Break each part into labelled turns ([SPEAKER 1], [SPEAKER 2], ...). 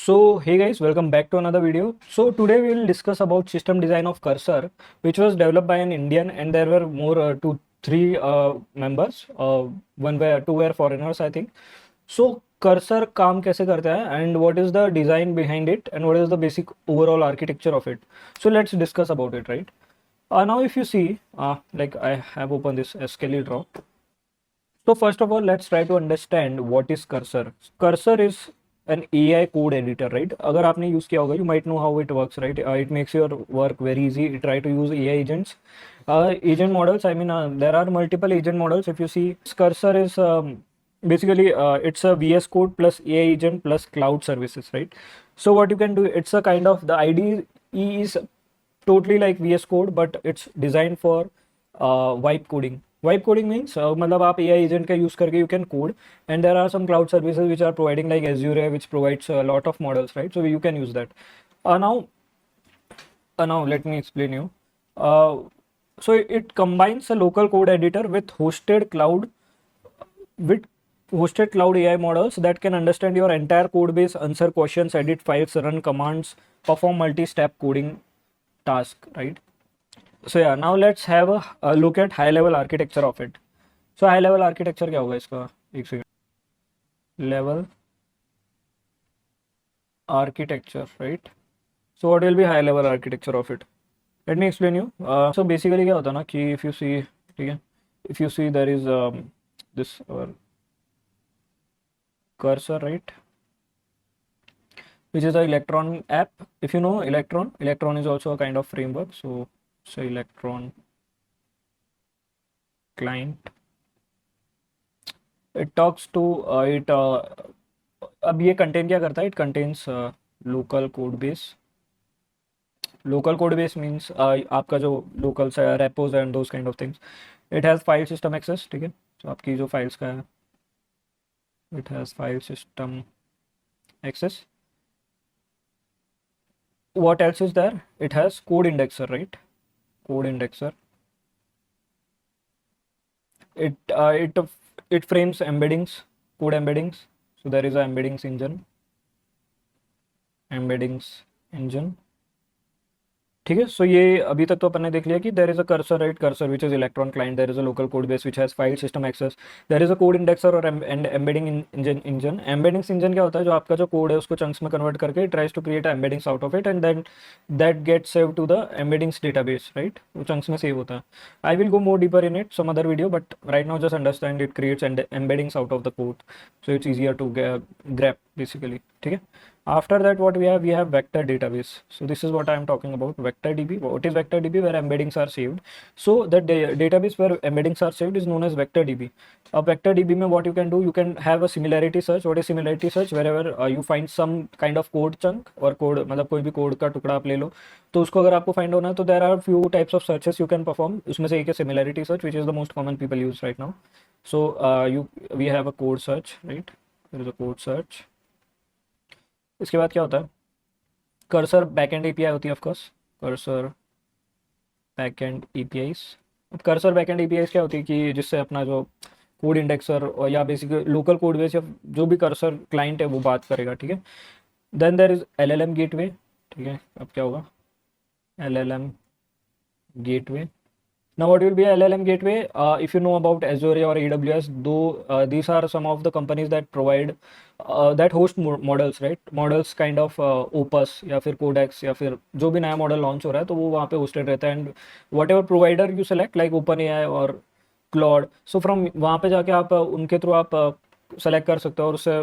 [SPEAKER 1] So hey guys, welcome back to another video. So today we will discuss about system design of Cursor, which was developed by an Indian, and there were more two, three members. Two were foreigners, I think. So Cursor काम कैसे करता है, and what is the design behind it, and what is the basic overall architecture of it. So let's discuss about it, right? Now if you see, like I have opened this SKLE Draw. So first of all, let's try to understand what is Cursor. Cursor is an AI code editor, right? अगर आपने use किया होगा, you might know how it works, right? It makes your work very easy. Try to use AI agents. Agent models, I mean, there are multiple agent models. If you see, Cursor is basically it's a VS Code plus AI agent plus cloud services, right? So what you can do, it's a kind of, the IDE is totally like VS Code, but it's designed for vibe coding. Vibe coding means मतलब आप AI agent का use करके you can code, and there are some cloud services which are providing like Azure, which provides a lot of models, right? So you can use that. Now let me explain you. So it combines a local code editor with hosted cloud AI models that can understand your entire code base, answer questions, edit files, run commands, perform multi-step coding task, right? So yeah, now let's have a look at high level architecture of it. So high level architecture क्या होगा इसका, एक second, level architecture, right? So what will be high level architecture of it? Let me explain you. So basically क्या होता है ना कि if you see, ठीक है, if you see there is this cursor, right, which is the Electron app. If you know Electron is also a kind of framework. So say Electron client, it talks to it अब ये contain क्या करता है, it contains local code base. Local code base means आपका जो local repos and those kind of things. It has file system access, ठीक है. तो आपकी जो फाइल्स का है, it has file system access. what else is there? It has code indexer, right? Code indexer. It frames embeddings, code embeddings. So there is a embeddings engine. ठीक है. सो ये अभी तक तो अपन ने देख लिया कि there is a cursor, right? Cursor which is electron client, there is a local code base which has file system access, there is a code indexer और एम्बेडिंग इंजन. एम्बेडिंग्स इंजन क्या होता है, जो आपका जो कोड है उसको chunks में कन्वर्ट करके tries to create embeddings out of it, and then that get save to the embeddings database, right? वो चंक्स में सेव होता है. I will go more deeper in it some other video, but right now just understand it creates embeddings out of the code, so it's easier to grasp basically, ठीक है. After that, what we have vector database. So this is what I am talking about, vector db. What is vector db? Where embeddings are saved. So the database where embeddings are saved is known as vector db. Vector db में what you can do, you can have a similarity search. What is similarity search? Wherever you find some kind of code chunk और code मतलब कोई भी code का टुकड़ा आप ले लो, तो उसको अगर आपको फाइंड होना है तो there are few types of searches you can perform. उसमें से एक है similarity search, which is the most common people use right now. So we have a code search, right? There is a code search. इसके बाद क्या होता है, cursor backend API होती है ऑफकोर्स, कर्सर बैकएंड एपीआईज. अब कर्सर बैकएंड एपीआईज क्या होती है कि जिससे अपना जो कोड इंडेक्सर और या बेसिक लोकल कोड बेस या जो भी कर्सर क्लाइंट है वो बात करेगा, ठीक है. Then there is LLM gateway, ठीक है. अब क्या होगा, LLM gateway. Now what will be a LLM gateway? If you know about Azure or AWS, though these are some of the companies that provide that host models, right? Models kind of Opus या फिर Codex या फिर जो भी नया model launch हो रहा है तो वो वहाँ पे होस्टेड रहता है. And what ever provider you select like OpenAI और Claude, सो फ्रॉम वहाँ पे जाके आप उनके थ्रू आप सेलेक्ट कर सकते हो और उससे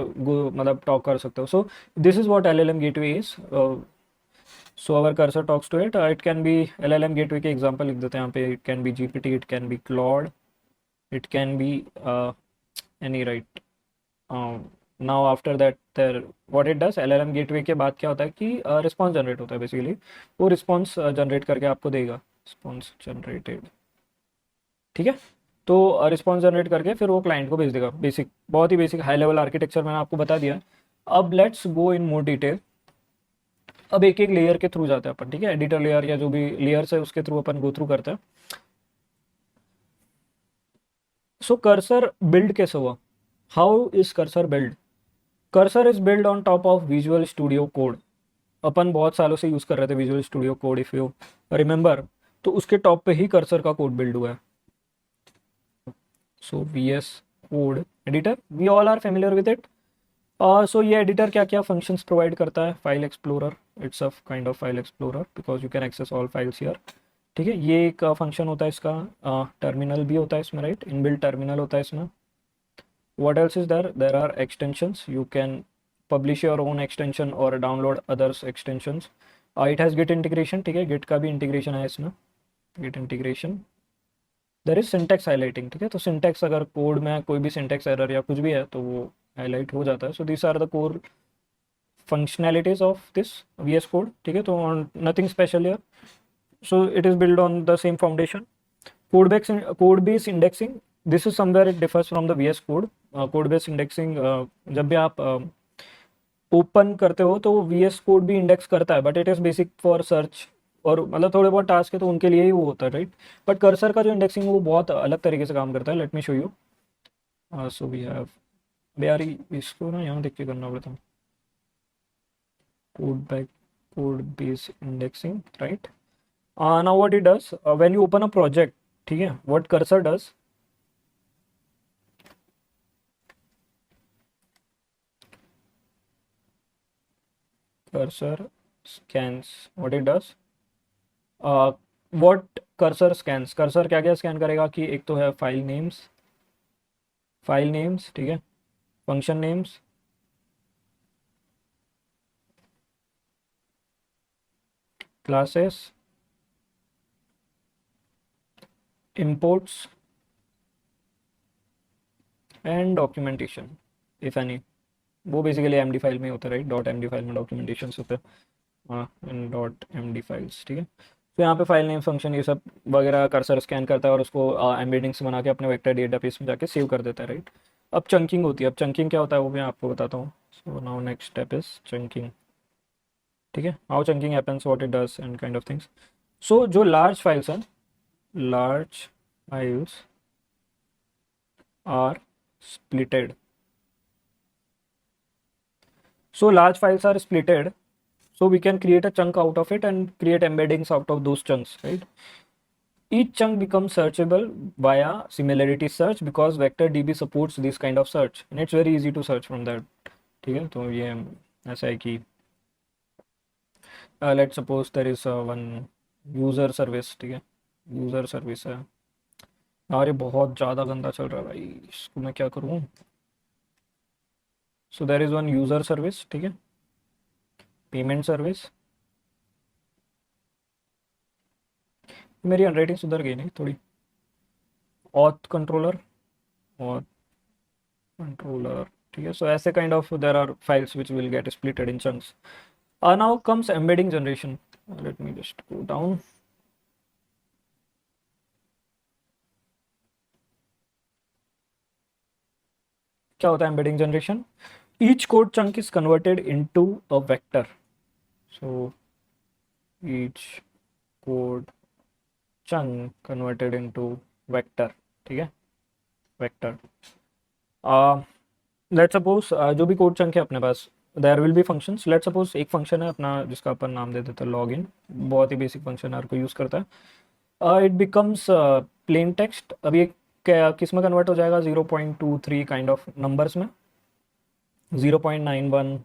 [SPEAKER 1] मतलब टॉक कर सकते हो. सो this is what LLM gateway is. So our cursor talks to it. It can be LLM gateway के एग्जांपल लिख देते हैं यहाँ पे. It can be GPT, it can be Claude, it can be any, right? Now after that there, what it does, LLM gateway के बाद क्या होता है कि रिस्पॉन्स जनरेट होता है. बेसिकली वो रिस्पॉन्स जनरेट करके आपको देगा, रिस्पॉन्स जनरेटेड, ठीक है. तो रिस्पॉन्स जनरेट करके फिर वो क्लाइंट को भेज देगा. बेसिक, बहुत ही बेसिक हाई लेवल आर्किटेक्चर मैंने आपको बता दिया. अब let's go in more detail. अब एक एक लेयर के थ्रू जाते हैं अपन, ठीक है. एडिटर लेयर या जो भी लेयर्स है उसके थ्रू अपन गो थ्रू करते हैं. सो कर्सर बिल्ड कैसे हुआ, how is Cursor build? Cursor is build on top of Visual Studio Code. अपन बहुत सालों से यूज़ कर रहे थे Visual Studio Code, if you remember, तो उसके टॉप पे ही कर्सर का कोड बिल्ड हुआ है। So V S code editor, we all are familiar with it. So ये एडिटर क्या क्या फंक्शंस प्रोवाइड करता है? File explorer, it's a kind of file explorer because you can access all files here. ठीक है, ये एक फंक्शन होता है इसका। टर्मिनल भी होता है इसमें, राइट? इनबिल्ट टर्मिनल होता है इसमें। What else is there? There are extensions. You can publish your own extension or download others extensions. It has Git integration, ठीक है, Git का भी integration है इसमें, Git integration. There is syntax highlighting, ठीक है, तो syntax अगर कोड में कोई भी syntax error या कुछ भी है तो वो highlight हो जाता है. So these are the core functionalities of this VS Code, ठीक है, तो nothing special here. So it is built on the same foundation. Code base indexing, this is somewhere it differs from the VS Code. Code base indexing, जब भी आप open करते हो तो VS Code भी इंडेक्स करता है, but it is basic for search और मतलब थोड़े बहुत टास्क है तो उनके लिए ही वो होता है, राइट? बट कर्सर का जो इंडेक्सिंग वो बहुत अलग तरीके से काम करता है. Let me show you. So we have, यार इसको ना यहाँ देख के करना पड़ता है. Code base indexing, right? Now what it does when you open a project, ठीक है, what cursor does, cursor scans, what it does, what cursor scans, cursor क्या क्या स्कैन करेगा कि एक तो है फाइल नेम्स, ठीक है, function names, classes, imports and documentation if any. वो बेसिकली एमडी फाइल में होता है, राइट? डॉट एमडी फाइल में डॉक्यूमेंटेशन होता है. हाँ, इन डॉट एमडी फाइल्स, ठीक है. तो यहाँ पे फाइल नेम, फंक्शन, ये सब वगैरह कर्सर स्कैन करता है और उसको एम्बेडिंग्स बना के अपने वेक्टर डेटाबेस में जाके सेव कर देता है, राइट? अब चंकिंग होती है. अब चंकिंग क्या होता है वो मैं आपको बताता हूँ. So now next step is chunking, ठीक है. How chunking happens, what it does and kind of things. So जो लार्ज फाइल्स हैं, large files are splitted. So large files are splitted, so we can create a chunk out of it and create embeddings out of those chunks, right? Each chunk becomes searchable via similarity search because VectorDB supports this kind of search and it's very easy to search from that. ठीक है, तो ये ऐसा है कि let's suppose there is one user service, ठीक है, user service है. अरे बहुत ज़्यादा गंदा चल रहा है भाई, इसको मैं क्या करूँ. So there is one user service, ठीक है, पेमेंट सर्विस. मेरी हैंडराइटिंग सुधर गई नहीं थोड़ी. ऑथ कंट्रोलर, ठीक है. सो ऐसे kind of there are files which will get splitted in chunks. Now comes embedding generation. Let me just go down. क्या होता है embedding generation? Each code chunk is converted into a vector. So each code chunk converted into vector, ठीक है, vector. Let suppose जो भी code chunk है अपने पास, there will be functions. Let suppose एक फंक्शन है अपना जिसका अपन नाम दे देते हैं लॉग इन. बहुत ही बेसिक फंक्शन हर कोई यूज़ करता है. It becomes plain text. अभी एक किस में कन्वर्ट हो जाएगा? 0.23 काइंड ऑफ नंबर्स में, 0.91,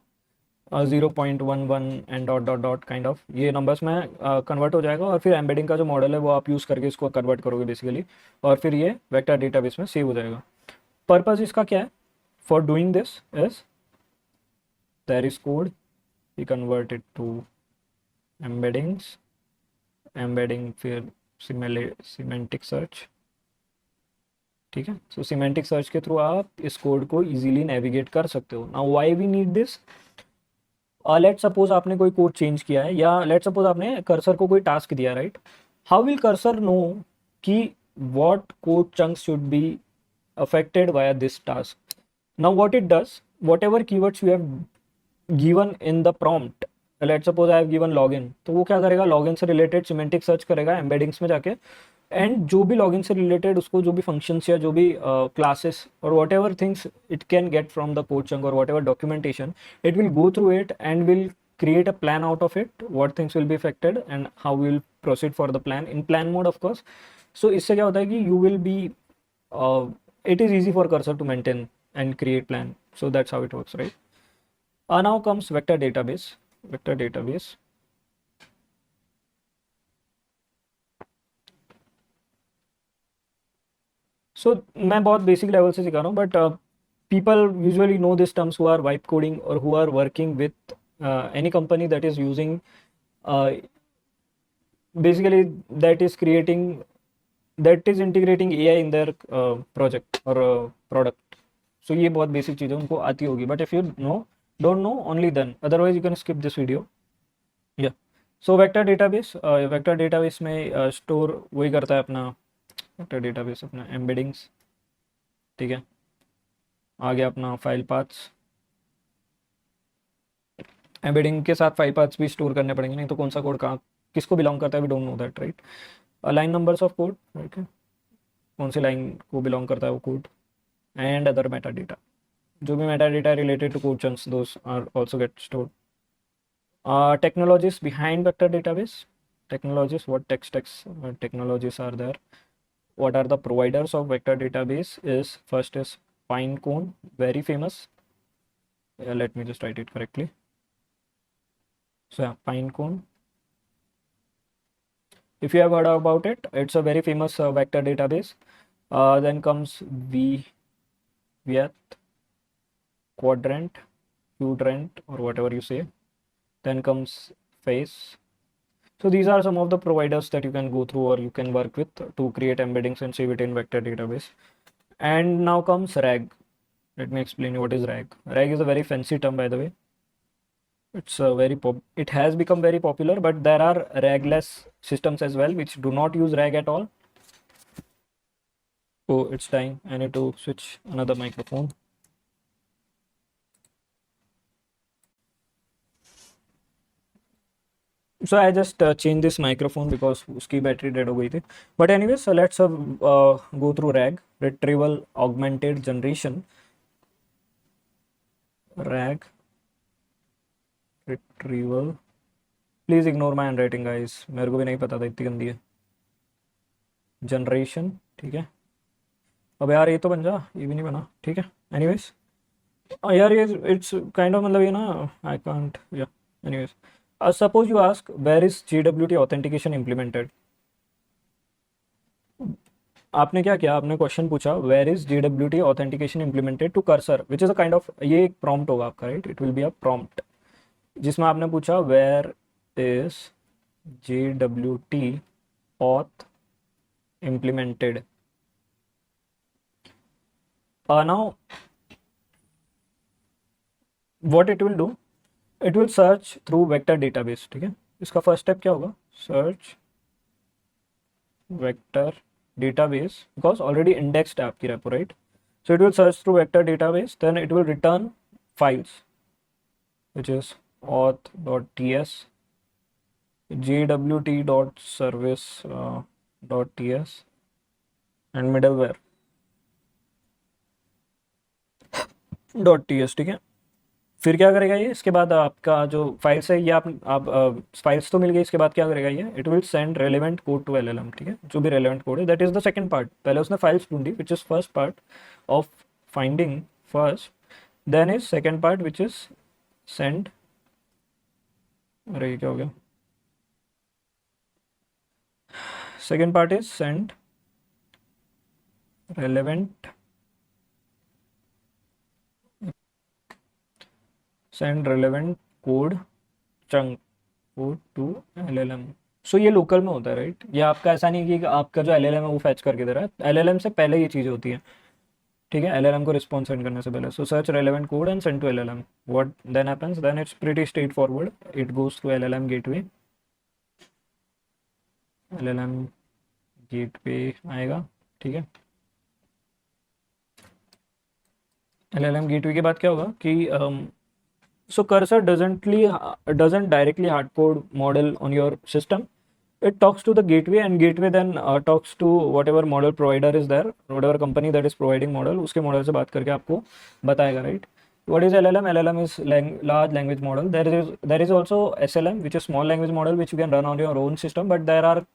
[SPEAKER 1] 0.11 and dot dot dot kind of ये नंबर्स में कन्वर्ट हो जाएगा. और फिर एम्बेडिंग का जो मॉडल है वो आप यूज़ करके इसको कन्वर्ट करोगे बेसिकली, और फिर ये वेक्टर डेटाबेस में सेव हो जाएगा. पर्पस इसका क्या है? For doing this is there is code, we convert it to embeddings, embedding फिर सिमेंटिक सर्च, ठीक है. सो सिमेंटिक सर्च के थ्रू आप इस कोड को इजीली नेविगेट कर सकते हो. Now why we need this? Let suppose आपने कोई कोड चेंज किया है, या लेट सपोज आपने कर्सर को कोई टास्क दिया, right? How will Cursor know कि what code chunks should be affected by this task? Now what it does, whatever keywords you have given in the prompt, let suppose I have given login, तो वो क्या करेगा? Login से related semantic search करेगा embeddings में जाके and जो भी लॉगिन से रिलेटेड उसको जो भी फंक्शंस या जो भी क्लासेस और whatever things it can get from the code chunk और whatever documentation, it will go through it and will create a plan out of it, what things will be affected and how we will proceed for the plan in plan mode of course. So इससे क्या होता है कि you will be it is easy for cursor to maintain and create plan. So that's how it works, right? Now comes vector database. Vector database. So मैं बहुत basic level से सिखा रहा हूँ, but people usually know these terms who are vibe coding or who are working with any company that is using uh, basically that is creating, that is integrating AI in their project or product. So ये बहुत basic चीज़ें उनको आती होगी, but if you no don't know only then, otherwise you can skip this video. या so vector database में store वही करता है अपना, वेक्टर डेटाबेस अपना एम्बेडिंग्स, ठीक है. आ गया अपना फाइल पाथ्स, एम्बेडिंग के साथ फाइल पाथ्स भी स्टोर करने पड़ेंगे, नहीं तो कौन सा कोड कहाँ किसको बिलोंग करता है we don't know that, right. Line numbers of code, right, कौन सी लाइन को बिलोंग करता है वो code, and other meta data, जो भी meta data related to code chunks those are also get stored. Technologies behind vector database. Technologies, what technologies are there, what are the providers of vector database is, first is Pinecone, very famous. Let me just write it correctly. So yeah, Pinecone, if you have heard about it, it's a very famous vector database. Then comes Vieth, Quadrant, Quadrant, or whatever you say. Then comes Face. So these are some of the providers that you can go through or you can work with to create embeddings and save it in vector database. And now comes RAG. Let me explain you what is RAG. RAG is a very fancy term, by the way. It's a it has become very popular, but there are RAG-less systems as well which do not use RAG at all. Oh, it's time. I need to switch another microphone. So I just changed this microphone because uski battery dead ho gayi thi. But anyways, so let's go through RAG, retrieval augmented generation. RAG, retrieval. Please ignore my handwriting, guys. मेरे को भी नहीं पता था, इतनी गंदी है. Generation, ठीक है. अब यार ये तो बन जा, ये भी नहीं बना, ठीक है. एनीवेज यार ये इट्स काइंड ऑफ मतलब ये ना, आई कांट, या anyways. Suppose you ask, where is JWT authentication implemented? आपने क्या किया, आपने क्वेश्चन पूछा where is JWT authentication implemented to cursor, which is a kind of, ये एक प्रॉम्प्ट होगा आपका, right. It will be a prompt जिसमें आपने पूछा where is JWT auth implemented. Now what it will do, it will search through vector database, ठीक है. इसका फर्स्ट स्टेप क्या होगा, search vector database, because already indexed है आपकी repo, right. So it will search through vector database, then it will return files which is auth.ts, jwt.service.ts and middleware.ts, ठीक है. फिर क्या करेगा ये, इसके बाद आपका जो फाइल्स है ये आप फाइल्स तो मिल गई, इसके बाद क्या करेगा ये, it will send relevant code to LLM, ठीक है. जो भी रेलेवेंट कोड है, that is the second part. पहले उसने फाइल्स ढूंढी which is first part of finding first, then is second part which is send, अरे ये क्या हो गया, second part is send relevant code chunk code to LLM. सो ये लोकल में होता है, राइट. ये आपका ऐसा नहीं कि आपका जो LLM है वो फैच करके दे रहा है, LLM से पहले ये चीज़ होती है, ठीक है. LLM को रिस्पॉन्स सेंड करने से पहले. So search relevant code and send to LLM. What then happens, then it's pretty straightforward, it goes to LLM gateway. LLM gateway आएगा, ठीक है. LLM गेटवे के बाद क्या होगा कि so cursor doesn't directly hard code model on your system. it talks to the gateway and gateway then talks to whatever model provider is there, whatever company that is providing model, उसके model से बात करके आपको बताएगा, right? What is LLM? LLM is large language model. There is also SLM, which is small language model, which you can run on your own system. But there are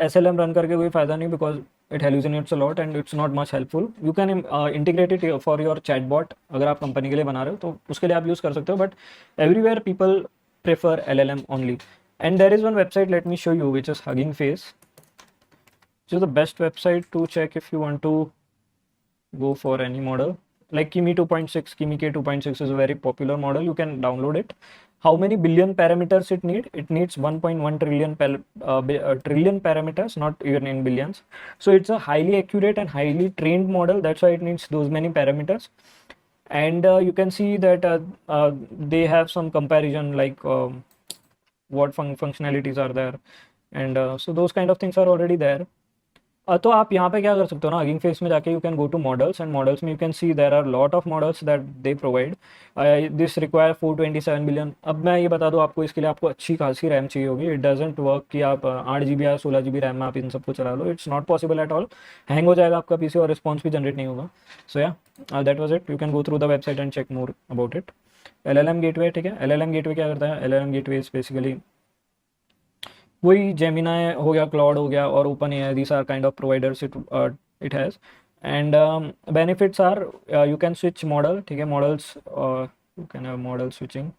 [SPEAKER 1] SLM run करके कोई फायदा नहीं, because it hallucinates a lot and it's not much helpful. You can integrate it for your chatbot. अगर आप company के लिए बना रहे हो तो उसके लिए आप यूज़ कर सकते हो. But everywhere people prefer LLM only. And there is one website, let me show you, which is Hugging Face, which is the best website to check if you want to go for any model. Like Kimi 2.6, Kimi K 2.6 is a very popular model. You can download it. How many billion parameters it need? It needs 1.1 trillion trillion parameters, not even in billions. So it's a highly accurate and highly trained model. That's why it needs those many parameters. And you can see that they have some comparison, like what functionalities are there, and so those kind of things are already there. तो आप यहाँ पे क्या कर सकते हो ना, Hugging Face में जाके you can go to models, and models में you can see there are lot of models that they provide. This require 427 billion. अब मैं ये बता दूँ आपको, इसके लिए आपको अच्छी खासी रैम चाहिए होगी. इट डजेंट वर्क कि आप 8 GB या 16 GB रैम में आप इन सबको चला लो. It's not possible at all. Hang हो जाएगा आपका पीसी और रिस्पॉन्स भी जनरेट नहीं होगा. So yeah that was it. You can go through the website and check more about it. LLM gateway, ठीक है. LLM गेटवे क्या करता है? LLM गेटवे इज बेसिकली वही जेमिनाई हो गया, क्लाउड हो गया, और OpenAI. These are kind of providers it has. And benefits are, you can switch model, ठीक है. Models, you can have model switching.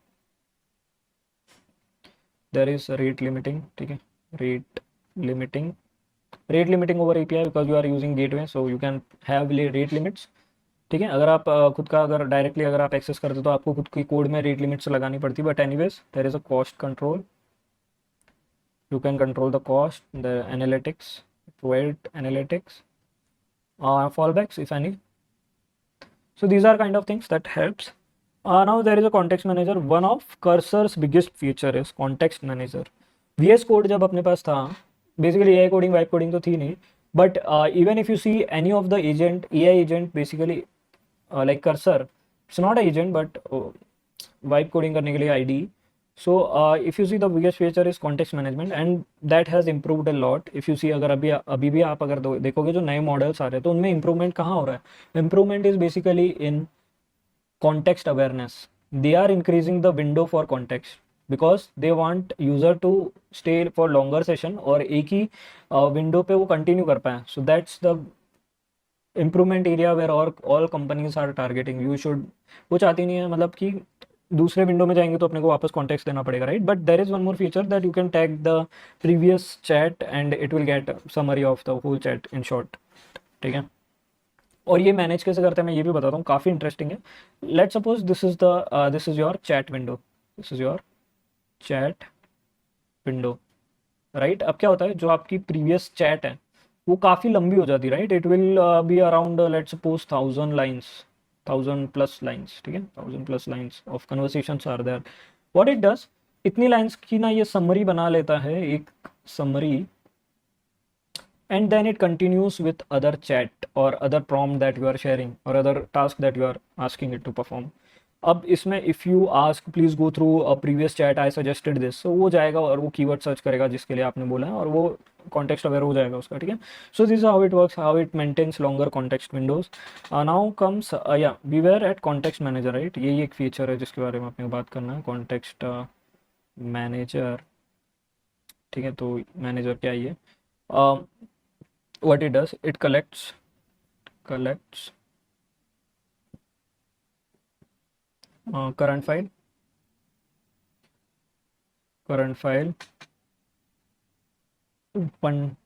[SPEAKER 1] There is rate limiting, ठीक है. Rate limiting over API, because you are using gateway, so you can have rate limits, ठीक है. अगर आप खुद का अगर डायरेक्टली अगर आप एक्सेस करते हो तो आपको खुद की कोड में रेट लिमिट्स लगानी पड़ती, but anyways there is a cost control. You can control the cost, the analytics, provide analytics, fallbacks if any. So these are kind of things that helps. Now there is a context manager. One of Cursor's biggest feature is context manager. VS Code जब अपने पास था, basically AI coding, vibe coding तो थी नहीं, but even if you see any of the agent, AI agent basically like Cursor, it's not an agent but vibe coding करने के लिए IDE. So if you see the biggest feature is context management, and that has improved a lot. If you see, अगर अभी भी आप अगर देखोगे जो नए मॉडल्स आ रहे हैं तो उनमें इम्प्रूवमेंट कहाँ हो रहा है? Improvement is basically in context awareness. They are increasing the window for context because they want user to stay for longer session और एक ही विंडो पे वो कंटिन्यू कर पाए. So that's the improvement area where all companies are targeting. You should, वो चाहती नहीं है मतलब कि दूसरे विंडो में जाएंगे तो अपने को वापस कॉन्टेक्स्ट देना पड़ेगा, राइट. But there is one more feature that you can tag the previous chat and it will get summary of the whole chat in short, ठीक है. और ये मैनेज कैसे करते हैं मैं ये भी बताता हूँ, काफ़ी इंटरेस्टिंग है. Let suppose this is your chat window, this is your chat window, right. अब क्या होता है, जो आपकी प्रीवियस चैट है वो काफ़ी लंबी हो जाती है, राइट. It will be around let suppose 1000 lines, 1000+ lines, ठीक है. 1000+ lines of conversations are there. What it does, इतनी लाइन्स की ना ये समरी बना लेता है, एक summary, and then it continues with other chat or other prompt that you are sharing or other task that you are asking it to perform. अब इसमें if you ask please go through a previous chat I suggested this, so वो जाएगा और वो keyword search करेगा जिसके लिए आपने बोला है और वो कॉन्टेक्स्ट अवेयर हो जाएगा उसका, ठीक है. So this is how it works, how it maintains longer context windows. Now comes yeah we were at context manager, right. यही एक फीचर है जिसके बारे में अपने बात करना है, कॉन्टेक्स्ट मैनेजर, ठीक है. तो मैनेजर क्या है? What it does, it collects current file, open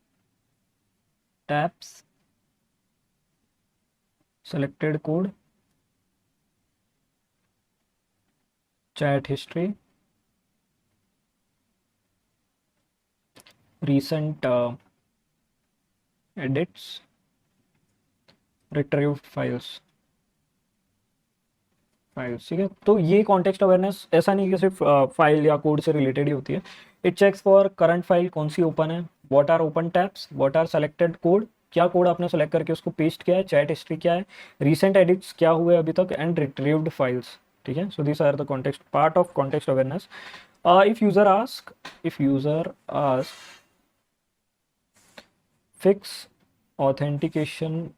[SPEAKER 1] tabs, selected code, chat history, recent edits, retrieved files, ठीक है. तो ये कॉन्टेक्स्ट अवेयरनेस ऐसा नहीं कि सिर्फ फाइल या कोड से रिलेटेड ही होती है. It checks for current file कौन सी ओपन है, what are open tabs, what are selected code, क्या कोड आपने सेलेक्ट करके उसको पेस्ट किया है, चैट हिस्ट्री क्या है, रीसेंट एडिट्स क्या हुए अभी तक, एंड रिट्रीव्ड फाइल्स, ठीक है. So this are the context part of context awareness. If user ask fix authentication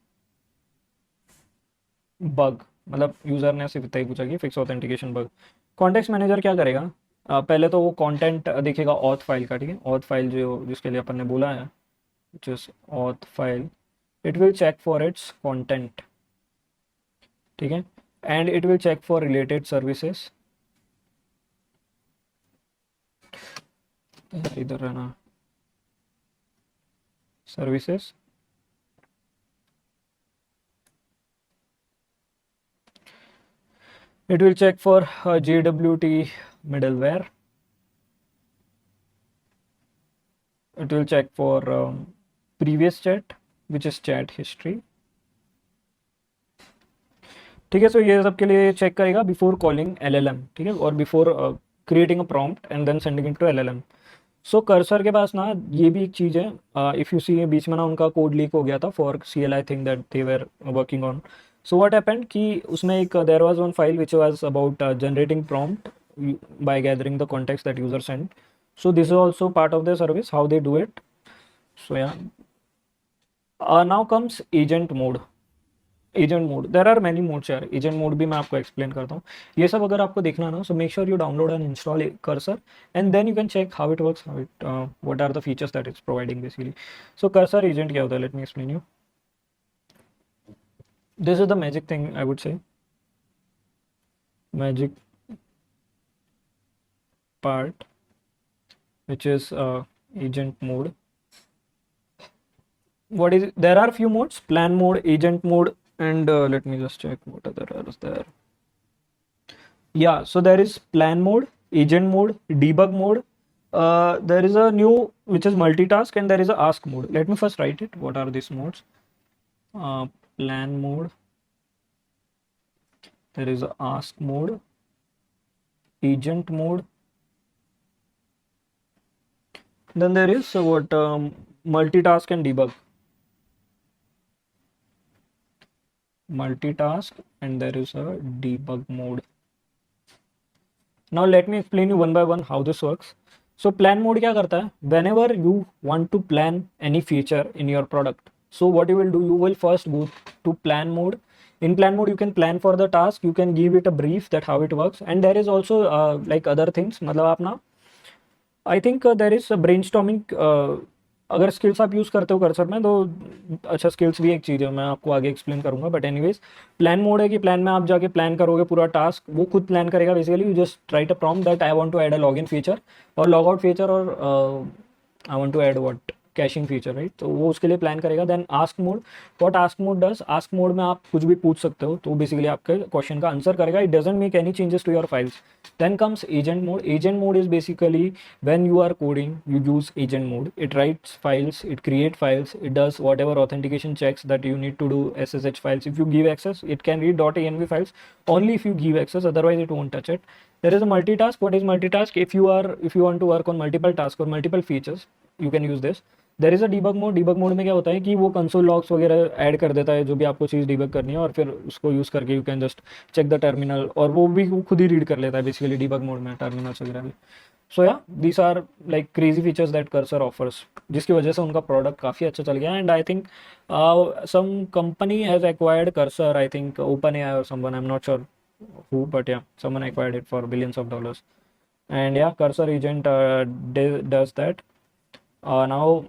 [SPEAKER 1] bug, मतलब यूजर ने सिर्फ इतना ही पूछा कि fix authentication bug. Context manager क्या करेगा, पहले तो वो कंटेंट देखेगा ऑथ फाइल का, ठीक है, ऑथ फाइल जो जिसके लिए अपन ने बोला है, जिस auth file, it will check for its content, ठीक है, and it will check for related services, इधर रहना, services, it will check for JWT middleware, it will check for previous chat which is chat history, ठीक है। सो ये सब के लिए चेक करेगा बिफोर कॉलिंग LLM, ठीक है, और before creating a prompt and then sending it to LLM। So cursor के पास ना ये भी एक चीज़ है, इफ़ यू सी बीच में ना उनका कोड लीक हो गया था for CLI thing that they were working on. So what happened कि उसमें एक there was one file which was about generating prompt by gathering the context that user sent. So this is also part of the service, how they do it. So yeah, now comes agent mode. Agent mode, there are many modes यार, agent mode भी मैं आपको explain करता हूँ। ये सब अगर आपको देखना ना, so make sure you download and install cursor and then you can check how it works, how it what are the features that is providing basically. So cursor agent क्या होता है, let me explain you. This is the magic thing I would say, magic part which is agent mode. What is it? There are few modes, plan mode, agent mode, and let me just check what other is there. Yeah, so there is plan mode, agent mode, debug mode. There is a new which is multitask, and there is a ask mode. Let me first write it. What are these modes? Plan mode, there is a ask mode, agent mode, then there is what multitask and debug. Multitask, and there is a debug mode. Now let me explain you one by one how this works. So plan mode क्या करता है, whenever you want to plan any feature in your product, so what you will do, you will first go to plan mode. In plan mode you can plan for the task, you can give it a brief that how it works, and there is also like other things, मतलब आप ना, I think there is brainstorming, अगर skills आप use करते हो cursor में तो अच्छा, स्किल्स भी एक चीज़ है, मैं आपको आगे एक्सप्लेन करूंगा, बट एनीवेज प्लान मोड है कि प्लान में आप जाके प्लान करोगे पूरा टास्क, वो खुद प्लान करेगा basically. You just write a prompt that I want to add a login feature और लॉग आउट फीचर, और I want to add what caching feature, right, तो वो उसके लिए प्लान करेगा। Then ask mode, what ask mode does, ask mode में आप कुछ भी पूछ सकते हो, तो बेसिकली आपके क्वेश्चन का आंसर करेगा, it doesn't make any changes to your files. Then comes agent mode. Agent mode is basically when you are coding, you use agent mode. It writes files, it creates files, it does whatever authentication checks that you need to do, SSH files. If you give access, it can read .env files only if you give access, otherwise it won't touch it. There is a multitask. What is multitask? If you want to work on multiple tasks or multiple features, you can use this. There is a debug mode. Debug mode में क्या होता है कि वो console logs वगैरह add कर देता है, जो भी आपको चीज़ डीबग करनी है, और फिर उसको यूज़ करके you can just check the terminal, और वो भी वो खुद ही रीड कर लेता है बेसिकली डीबग मोड में टर्मिनल्स वगैरह भी। So yeah these are like crazy features that Cursor offers, जिसकी वजह से उनका प्रोडक्ट काफ़ी अच्छा चल गया। And I think some company has acquired Cursor, I think OpenAI और someone, I am not sure who, but yeah, someone acquired it for billions of dollars. And yeah, cursor agent does that. Now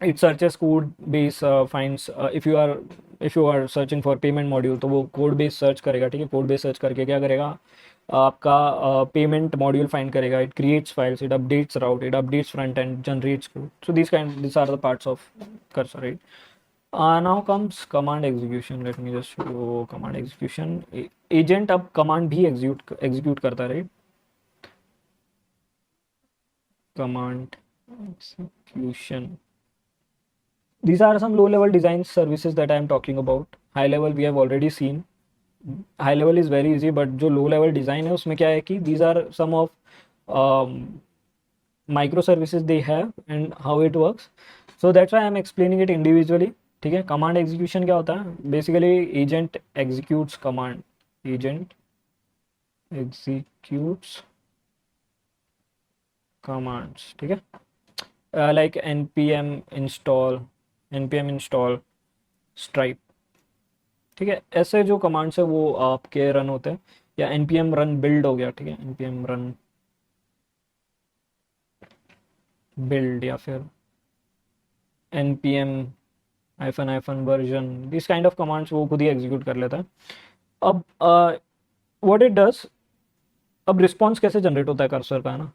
[SPEAKER 1] it searches code base, finds if you are searching for payment module, तो वो code base search करेगा, ठीक है, code base search करके क्या करेगा, आपका payment module find करेगा, it creates files, it updates route, it updates front end generates code. So this are the parts of Cursor, right. Now comes command execution, let me just show command execution. Agent अब command भी execute करता है, right, command execution. These are some low level design services that I am talking about. High level we have already seen. High level is very easy, but जो low level design है उसमें क्या है कि these are some of micro services they have and how it works. So that's why I am explaining it individually. ठीक है, command execution क्या होता है, basically agent executes command, agent executes commands, ठीक है, like npm install npm install stripe, ठीक है। ऐसे जो कमांड्स है वो आपके रन होते हैं, या npm run build हो गया, ठीक है, npm run build, या फिर npm hyphen hyphen version, this kind of commands वो खुद ही एग्जीक्यूट कर लेता है। अब व्हाट इट डज, अब रिस्पॉन्स कैसे जनरेट होता है कर्सर का, है ना।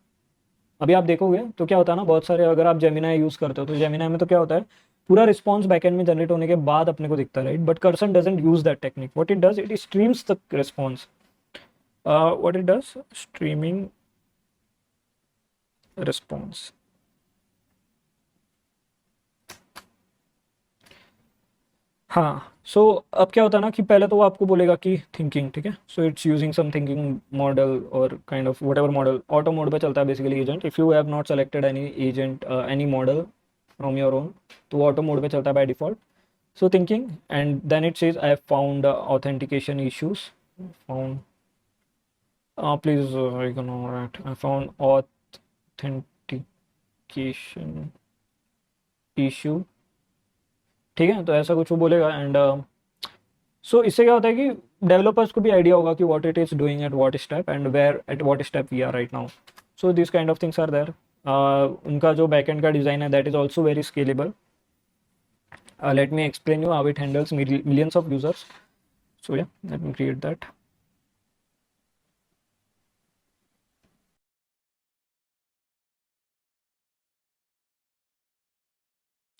[SPEAKER 1] अभी आप देखोगे तो क्या होता है ना, बहुत सारे अगर आप जेमिनाई यूज़ करते हो तो जेमिनाई में तो क्या होता है, पूरा रिस्पॉन्स बैकएंड में जनरेट होने के बाद अपने को दिखता है, right. But cursor doesn't use that technique, what it does, it streams the response, what it does, streaming response. हाँ, सो अब क्या होता है ना कि पहले तो वो आपको बोलेगा कि थिंकिंग, ठीक है, so it's using some thinking model और kind of whatever model, auto mode पे चलता है basically agent. If you have not selected any agent any model from your own, तो वो ऑटो मोड पे चलता है by default. So thinking, and then it says I have found authentication issues, found, please ignore it, I found authentication issue, ठीक है। तो ऐसा कुछ वो बोलेगा, एंड सो इससे क्या होता है कि डेवलपर्स को भी आइडिया होगा कि what it is doing at what step and where at what step we are right now. So this kind of things are there. उनका जो बैकएंड का डिज़ाइन है that is also very scalable. Let me explain you how it handles millions of users. So yeah, let me create that.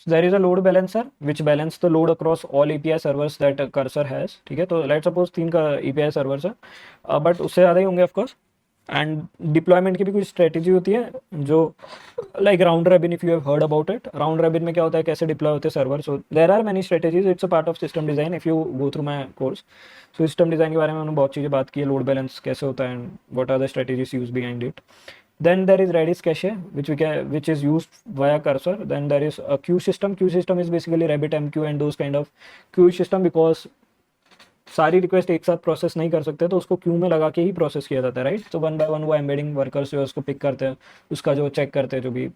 [SPEAKER 1] So there is a load balancer which balance the load across all API servers that a cursor has, ठीक है। तो let suppose 3 का API servers है, but उससे ज़्यादा ही होंगे of course. And deployment की भी कुछ स्ट्रेटेजी होती है जो like round robin, if you have heard about it. Round robin में क्या होता है, कैसे डिप्लॉय होते हैं server. So there are many strategies, it's a part of system design if you go through my course. सो सिस्टम डिज़ाइन के बारे में हमने बहुत चीज़ें बात की है, लोड बैलेंस कैसे होता है and what are the strategies use behind it. Then there is Redis cache, which is used via cursor. Then there is a queue system. Queue system is basically RabbitMQ and those kind of queue system, because सारी request एक साथ process नहीं कर सकते, तो उसको Q में लगा के ही प्रोसेस किया जाता है, राइट। तो वन बाय वन वो एम्बेडिंग वर्कर्स जो है उसको पिक करते हैं, उसका जो चेक करते हैं जो भी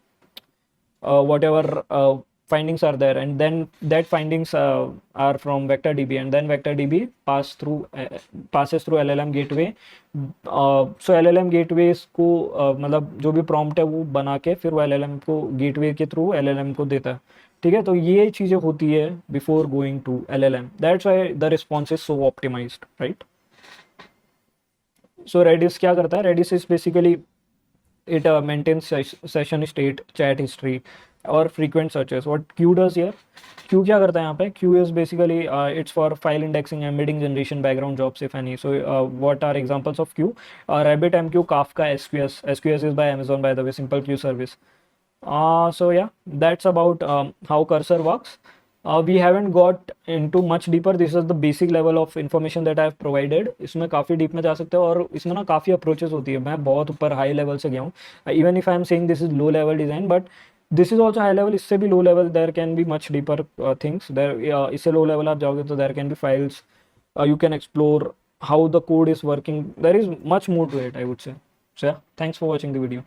[SPEAKER 1] whatever findings are there, and then that findings are from VectorDB, and then VectorDB passes through LLM gateway. So LLM gateways को मतलब जो भी prompt है वो बना के फिर वो LLM को gateway के थ्रू LLM को देता है, ठीक है। तो ये चीज़ें होती है before going to LLM, that's why the response is so optimized, right. So Redis क्या करता है, Redis is basically it maintains session state, chat history और frequent searches. What Q does here, Q क्या करता है यहाँ पे, Q is basically it's for file indexing, embedding generation, background jobs if any. So what are examples of Q? RabbitMQ, Kafka, SQS. SQS is by Amazon, by the way, simple queue service. So yeah, that's about how cursor works. We haven't got into much deeper. This is the basic level of information that I have provided. इसमें काफ़ी deep में जा सकते हो, और इसमें ना काफ़ी अप्रोचेस होती है। मैं बहुत ऊपर हाई लेवल से गया हूँ, even if I am saying this is low level design, but this is also high level. इससे भी low level there can be much deeper things there. इससे लो लेवल आप जाओगे तो there can be files, you can explore how the code is working, there is much more to it, I would say. So yeah, thanks for watching the video.